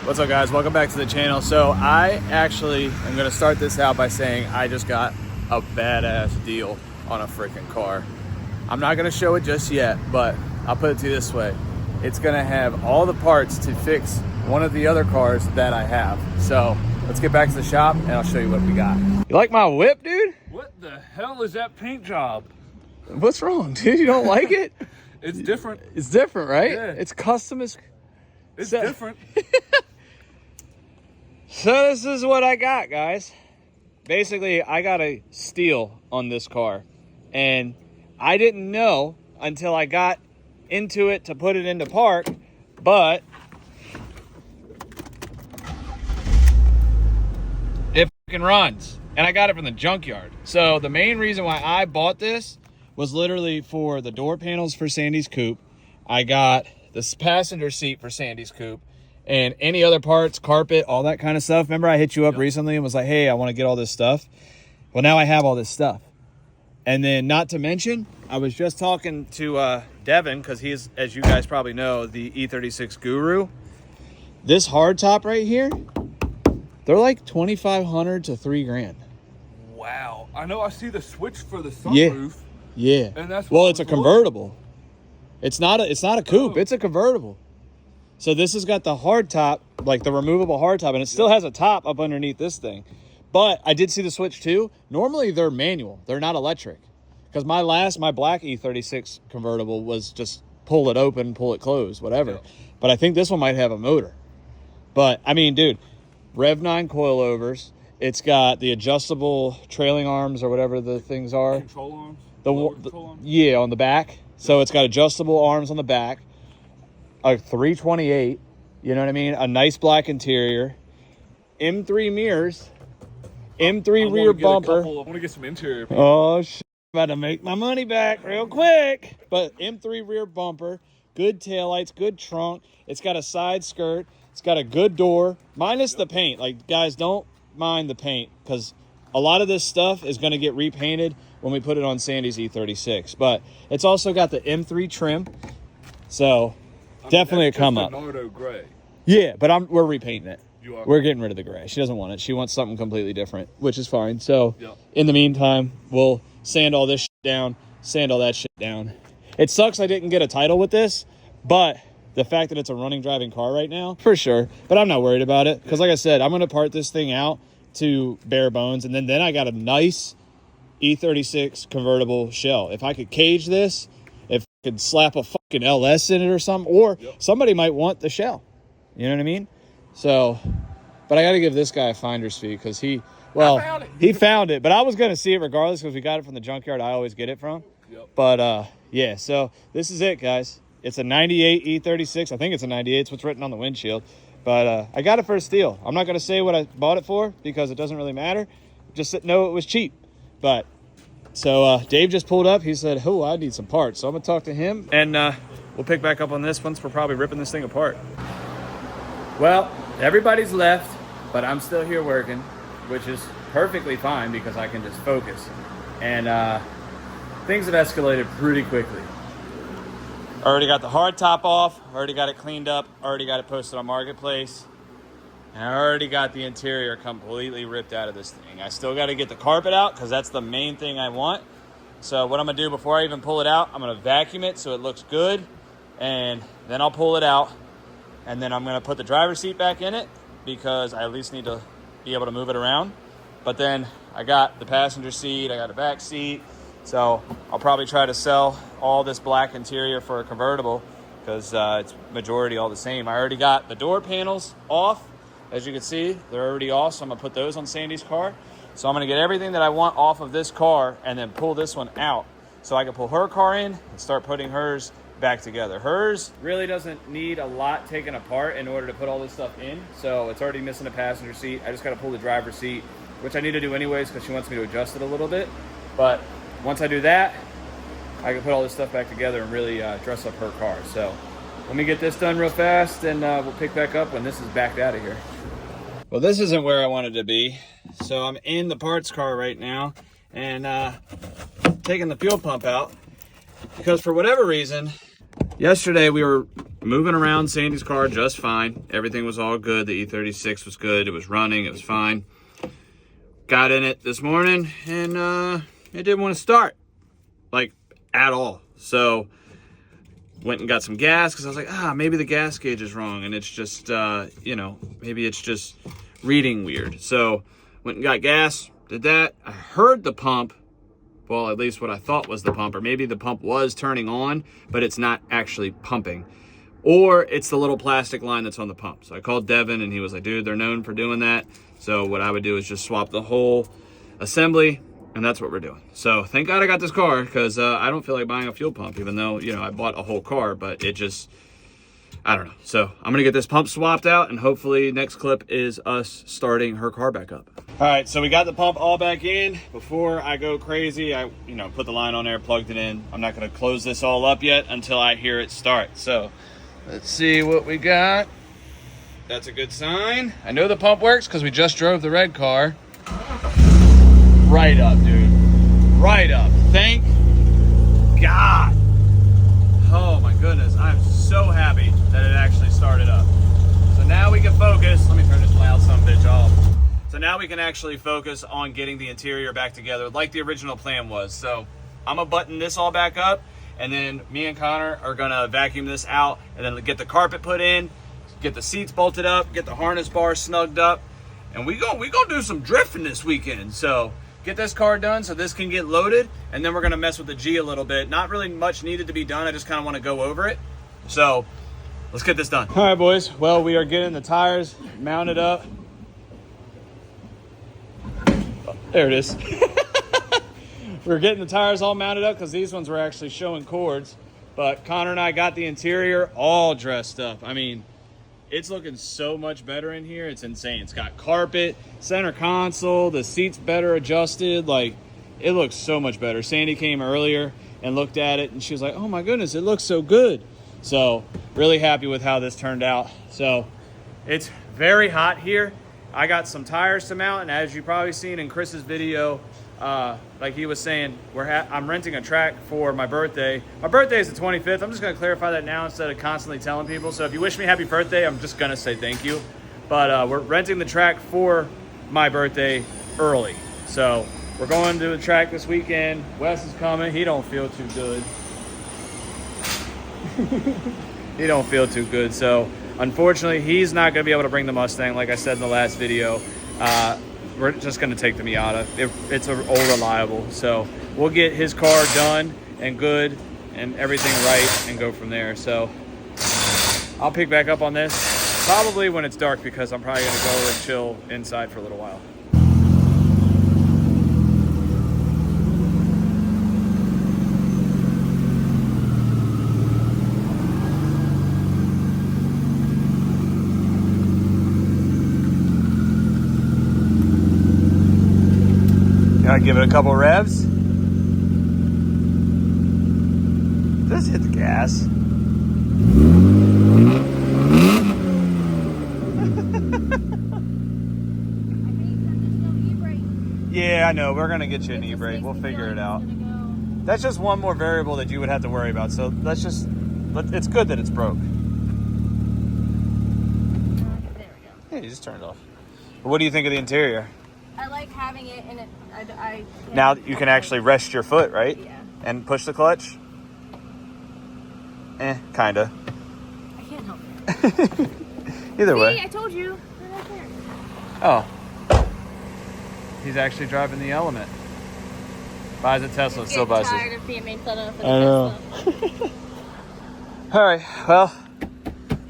What's up, guys? Welcome back to the channel. So I actually am going to start this out by saying I just got a badass deal on a freaking car. I'm not going to show it just yet, but I'll put it to you this way. It's going to have all the parts to fix one of the other cars that I have. So let's get back to the shop and I'll show you what we got. You like my whip, dude? What the hell is that paint job? What's wrong, dude? You don't like it? It's different. It's different, right? Yeah. It's custom as... It's different. So this is what I got, guys. Basically, I got a steal on this car. And I didn't know until I got into it to put it into park, but it fucking runs. And I got it from the Junkyard. So the main reason why I bought this was literally for the door panels for Sandy's coupe. I got this passenger seat for Sandy's coupe. And any other parts, carpet, all that kind of stuff. Remember I hit you up recently and was like, hey, I want to get all this stuff. Well, now I have all this stuff. And then not to mention, I was just talking to Devin, because he's, as you guys probably know, the E36 guru. This hardtop right here, they're like $2,500 to $3,000. Wow. I know I see the switch for the sunroof. Yeah. And that's well, it's a convertible. It's not a coupe, it's a convertible. So this has got the hard top, like the removable hard top, and it still has a top up underneath this thing. But I did see the switch too. Normally they're manual, they're not electric. Because my black E36 convertible was just pull it open, pull it closed, whatever. Yeah. But I think this one might have a motor. But I mean, dude, Rev 9 coilovers. It's got the adjustable trailing arms or whatever the things are. Control arms? Control arms? Yeah, on the back. So it's got adjustable arms on the back. A 328, you know what I mean? A nice black interior. M3 mirrors. M3 rear bumper. I want to get some interior. Oh, shit. About to make my money back real quick. But M3 rear bumper. Good taillights. Good trunk. It's got a side skirt. It's got a good door. Minus the paint. Like, guys, don't mind the paint. Because a lot of this stuff is going to get repainted when we put it on Sandy's E36. But it's also got the M3 trim. So... definitely a come up. Nardo gray. Yeah, but we're repainting it. You are. We're getting rid of the gray. She doesn't want it. She wants something completely different, which is fine. So yep. In the meantime, we'll sand all this shit down, sand all that shit down. It sucks I didn't get a title with this, but the fact that it's a running, driving car right now, for sure. But I'm not worried about it because, like I said, I'm going to part this thing out to bare bones, and then I got a nice E36 convertible shell. If I could cage this, if I could slap a fucking LS in it or something, or somebody might want the shell. You know what I mean? So, but I got to give this guy a finder's fee because he found it. But I was going to see it regardless because we got it from the Junkyard I always get it from. Yep. But, yeah, so this is it, guys. It's a 98 E36. I think it's a 98. It's what's written on the windshield. But I got it for a steal. I'm not going to say what I bought it for because it doesn't really matter. Just know it was cheap. But... so Dave just pulled up. He said, oh, I need some parts. So I'm going to talk to him, and we'll pick back up on this once we're probably ripping this thing apart. Well, everybody's left, but I'm still here working, which is perfectly fine because I can just focus. And things have escalated pretty quickly. Already got the hard top off. Already got it cleaned up. Already got it posted on Marketplace. And I already got the interior completely ripped out of this thing. I still got to get the carpet out because that's the main thing I want. So what I'm going to do before I even pull it out, I'm going to vacuum it so it looks good. And then I'll pull it out. And then I'm going to put the driver's seat back in it because I at least need to be able to move it around. But then I got the passenger seat. I got a back seat. So I'll probably try to sell all this black interior for a convertible because it's majority all the same. I already got the door panels off. As you can see, they're already off, so I'm going to put those on Sandy's car. So I'm going to get everything that I want off of this car and then pull this one out so I can pull her car in and start putting hers back together. Hers really doesn't need a lot taken apart in order to put all this stuff in. So it's already missing a passenger seat. I just got to pull the driver's seat, which I need to do anyways because she wants me to adjust it a little bit. But once I do that, I can put all this stuff back together and really dress up her car. So let me get this done real fast and we'll pick back up when this is backed out of here. Well, this isn't where I wanted to be. So I'm in the parts car right now and taking the fuel pump out because for whatever reason, yesterday we were moving around Sandy's car just fine. Everything was all good. The E36 was good. It was running. It was fine. Got in it this morning, and it didn't want to start, like, at all. So went and got some gas because I was like, maybe the gas gauge is wrong, and it's just, you know, maybe it's just reading weird. So went and got gas, did that. I heard the pump, well, at least what I thought was the pump, or maybe the pump was turning on, but it's not actually pumping. Or it's the little plastic line that's on the pump. So I called Devin, and he was like, dude, they're known for doing that. So what I would do is just swap the whole assembly, and that's what we're doing. So thank God I got this car, because I don't feel like buying a fuel pump, even though, you know, I bought a whole car, but it just, I don't know. So I'm gonna get this pump swapped out, and hopefully next clip is us starting her car back up. All right, so we got the pump all back in. Before I go crazy, I, you know, put the line on there, plugged it in. I'm not gonna close this all up yet until I hear it start. So let's see what we got. That's a good sign. I know the pump works because we just drove the red car. Right up, dude. Right up. Thank God. Oh my goodness. I'm so happy that it actually started up. So now we can focus. Let me turn this loud son of a bitch off. So now we can actually focus on getting the interior back together like the original plan was. So I'm gonna button this all back up, and then me and Connor are gonna vacuum this out, and then get the carpet put in, get the seats bolted up, get the harness bar snugged up, and we gonna do some drifting this weekend. So get this car done so this can get loaded, and then we're gonna mess with the G a little bit. Not really much needed to be done. I just kind of want to go over it. So let's get this done. All right, boys. Well, we are getting the tires mounted up. Oh, there it is. We're getting the tires all mounted up because these ones were actually showing cords. But Connor and I got the interior all dressed up. I mean, it's looking so much better in here. It's insane. It's got carpet, center console, the seats better adjusted. Like, it looks so much better. Sandy came earlier and looked at it, and she was like, oh my goodness, it looks so good. So really happy with how this turned out. So it's very hot here. I got some tires to mount, and as you probably seen in Chris's video, like he was saying, I'm renting a track for my birthday. My birthday is the 25th. I'm just going to clarify that now instead of constantly telling people. So if you wish me happy birthday, I'm just going to say thank you. But we're renting the track for my birthday early. So we're going to the track this weekend. Wes is coming. He don't feel too good. He don't feel too good. So unfortunately, he's not going to be able to bring the Mustang, like I said in the last video. We're just going to take the Miata. It's an old reliable. So we'll get his car done and good and everything right and go from there. So I'll pick back up on this probably when it's dark, because I'm probably going to go and chill inside for a little while. Give it a couple revs. Just hit the gas. Yeah, I know. We're gonna get you an e-brake. We'll figure it out. That's just one more variable that you would have to worry about. So it's good that it's broke. There we go. Yeah, you just turned it off. What do you think of the interior? I like having it in it. Now you can actually rest your foot, right? Yeah. And push the clutch? Kinda. I can't help it. Either way. See, I told you. They're right there. Oh. He's actually driving the Element. Buys a Tesla, still buys it. I'm tired of being made fun of for the I know. Tesla. All right, well,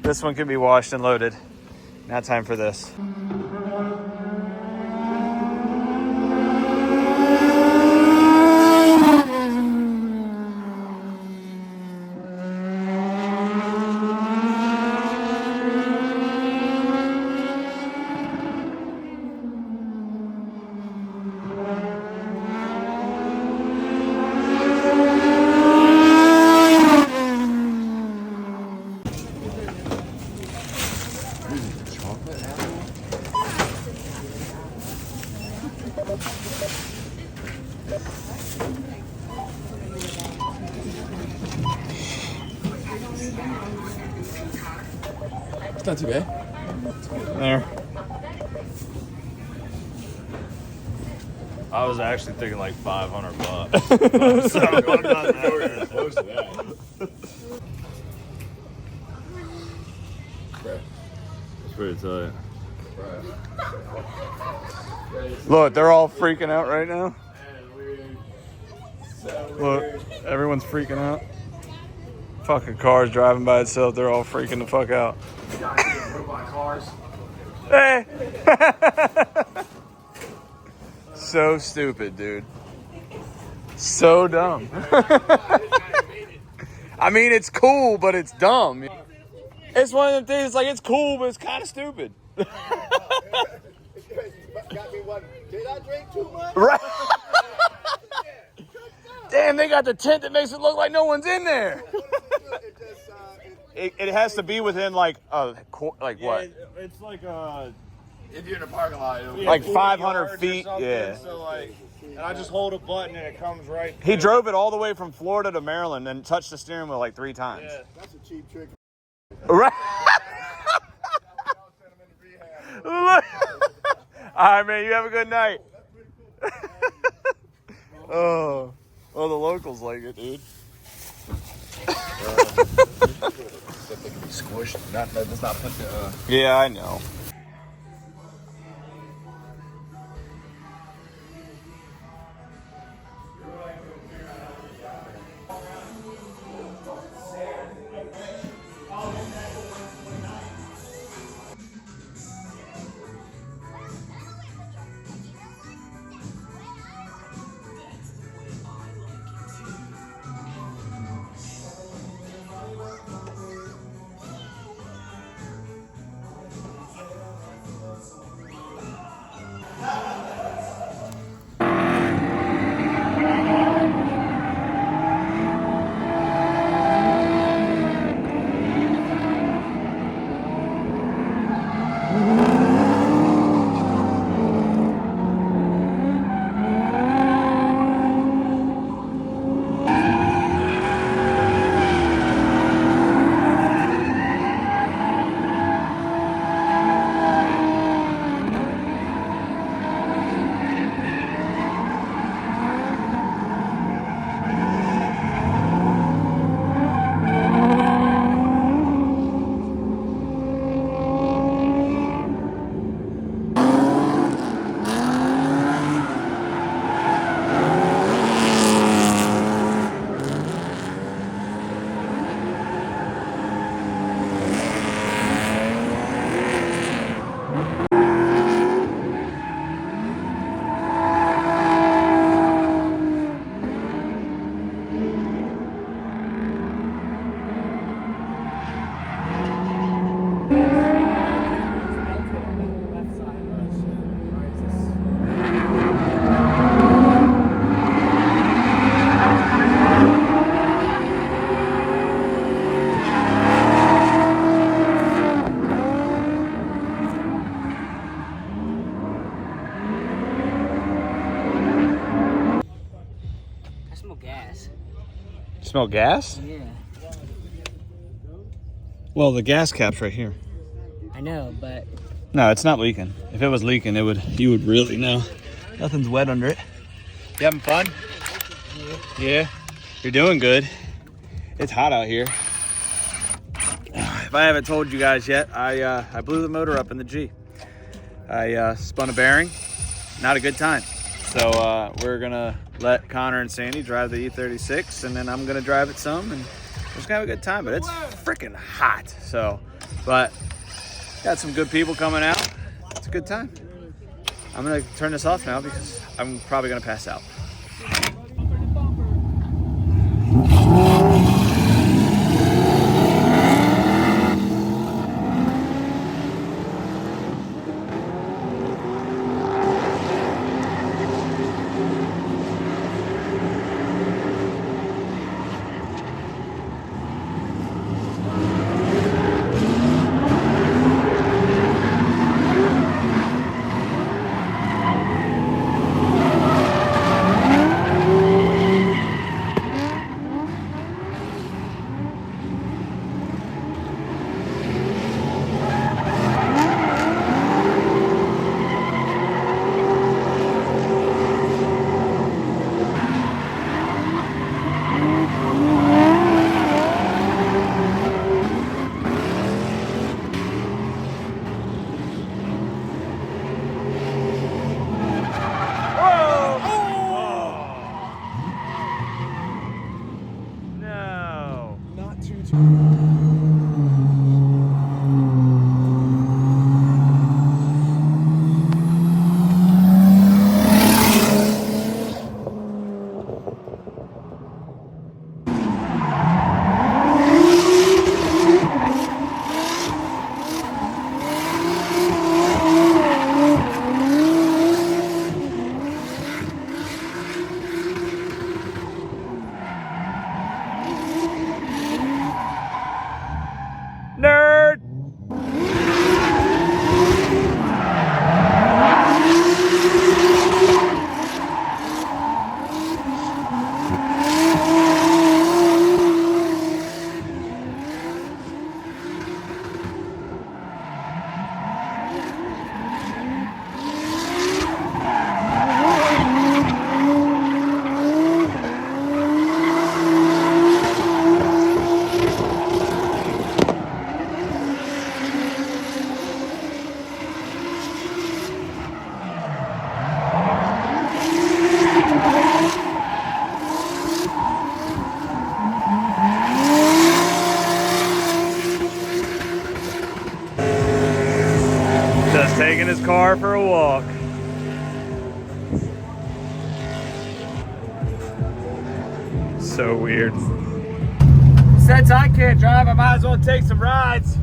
this one can be washed and loaded. Now time for this. It's not too bad. There. I was actually thinking like $500. So I'm not that close to that. It's pretty tight. Look, they're all freaking out right now. Look, everyone's freaking out. Fucking car's driving by itself. They're all freaking the fuck out. Hey! So stupid, dude. So dumb. I mean, it's cool, but it's dumb. It's one of them things, like, it's cool, but it's kind of stupid. Got me one. Did I drink too much? Right? Damn, they got the tent that makes it look like no one's in there. It has to be within like what? It's like If you're in a parking lot, it'll Like 500 feet. Yeah. So like, and I just hold a button and it comes right. He drove it all the way from Florida to Maryland and touched the steering wheel like 3 times. Yeah. That's a cheap trick. Right. Look. All right, man. You have a good night. Oh, well, the locals like it, dude. squished. Let's not put the. Yeah, I know. Smell gas? Yeah, Well, the gas cap's right here. I know, but No, it's not leaking. If it was leaking, you would really know. Nothing's wet under it. You having fun? Yeah. You're doing good. It's hot out here. If I haven't told you guys yet, I blew the motor up in the G. I spun a bearing. Not a good time. So we're gonna let Connor and Sandy drive the E36, and then I'm gonna drive it some, and we're just gonna have a good time. But it's freaking hot. So, but got some good people coming out. It's a good time. I'm gonna turn this off now because I'm probably gonna pass out. taking his car for a walk. So weird. Since I can't drive, I might as well take some rides.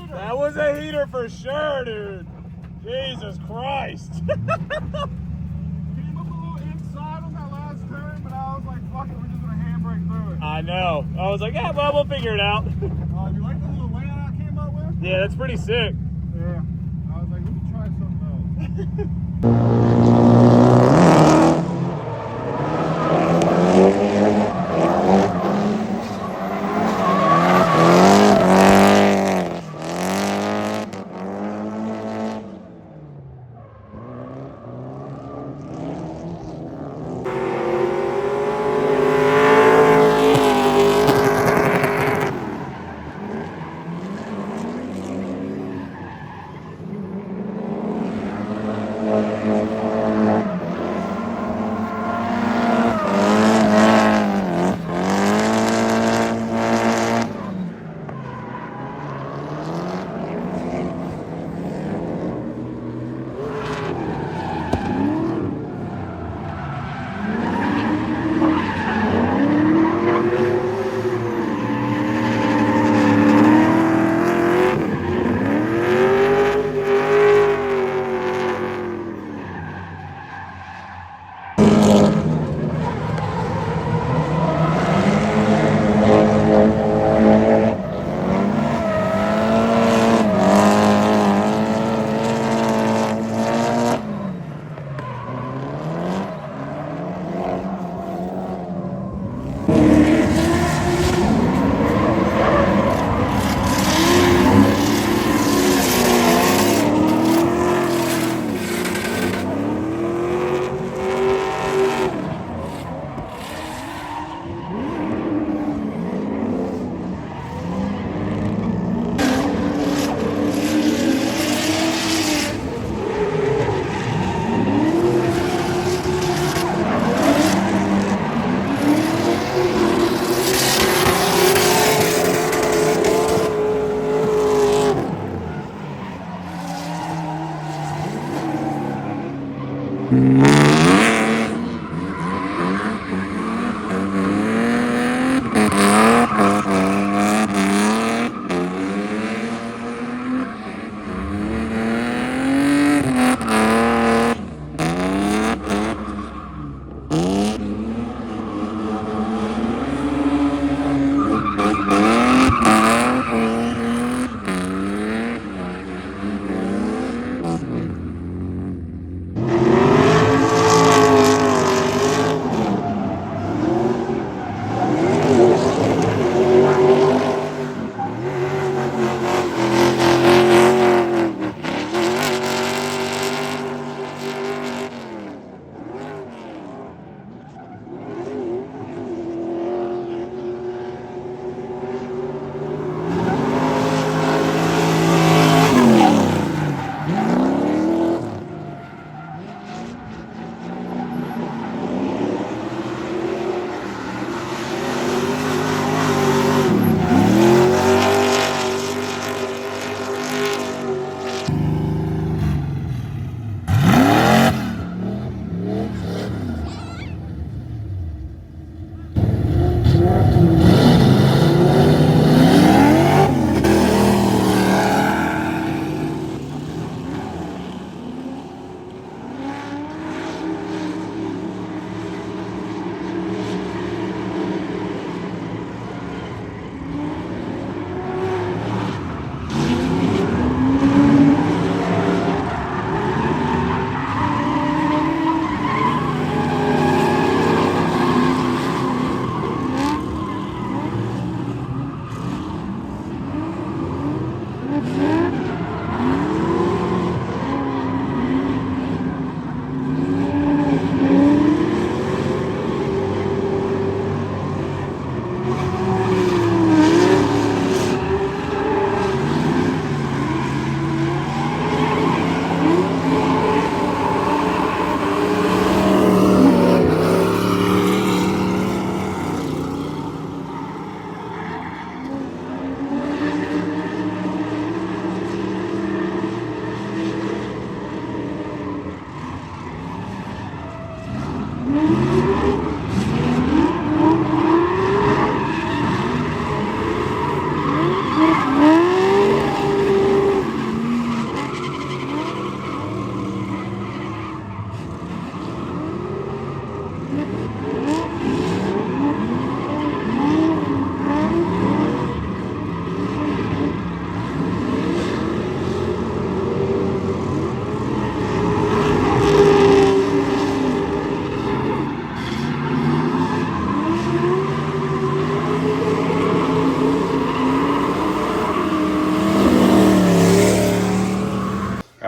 That was a heater for sure, dude. Jesus Christ. Came up a little inside on that last turn, but I was like, fuck it, we're just gonna handbrake through it. I know. I was like, yeah, well, we'll figure it out. You like the little layout I came up with? Yeah, that's pretty sick. Yeah. I was like, we can try something else.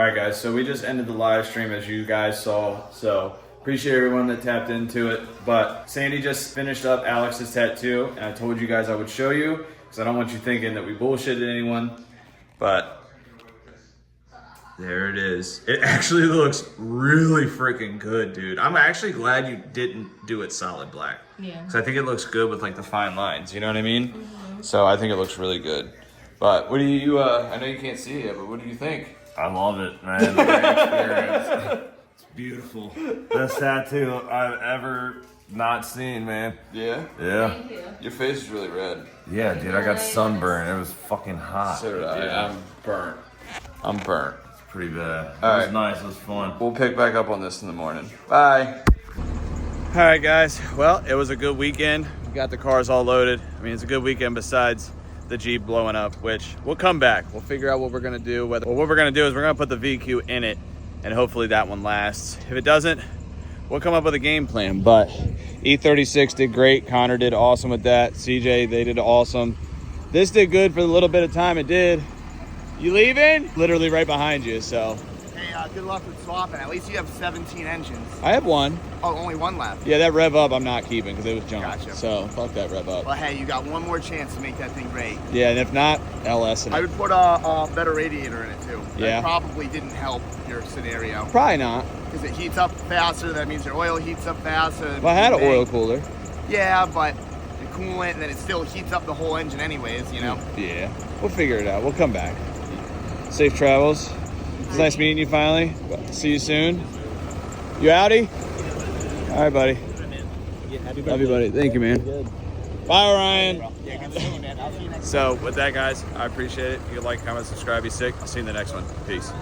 right, guys, so we just ended the live stream as you guys saw, so appreciate everyone that tapped into it. But Sandy just finished up Alex's tattoo, and I told you guys I would show you because I don't want you thinking that we bullshitted anyone. But there it is. It actually looks really freaking good, dude. I'm actually glad you didn't do it solid black. Yeah. Because I think it looks good with like the fine lines, you know what I mean? Mm-hmm. So I think it looks really good. But what do you, I know you can't see it, but what do you think? I love it, man. Great experience. It's beautiful. Best tattoo I've ever not seen, man. Yeah? Yeah. Thank you. Your face is really red. Yeah, dude, I got sunburn. It was fucking hot. So did I. Yeah. I'm burnt. It's pretty bad. It All was right. nice. It was fun. We'll pick back up on this in the morning. Bye. All right, guys. Well, it was a good weekend. We got the cars all loaded. I mean, it's a good weekend besides the Jeep blowing up, which we'll come back. We'll figure out what we're gonna do. What we're gonna do is we're gonna put the VQ in it, and hopefully that one lasts. If it doesn't, we'll come up with a game plan. But E36 did great. Connor did awesome with that. CJ, they did awesome. This did good for the little bit of time it did. You leaving? Literally right behind you, so. Hey, good luck with swapping. At least you have 17 engines. I have one. Oh, only one left. Yeah, that rev up I'm not keeping because it was junk. Gotcha. So fuck that rev up. Well, hey, you got one more chance to make that thing great. Yeah, and if not, LS in I it. would put a better radiator in it too. Yeah. That probably didn't help your scenario. Probably not. Because it heats up faster. That means your oil heats up faster. If I had an oil cooler. Yeah, but the coolant, and then it still heats up the whole engine anyways, you know? Yeah, we'll figure it out. We'll come back. Safe travels. It's nice meeting you finally. See you soon. You outie? All right, buddy. Love you, buddy. Thank you, man. Bye, Ryan. Yeah, good seeing you, man. I'll see you next time. So with that, guys, I appreciate it. You can like, comment, subscribe, be sick. I'll see you in the next one. Peace.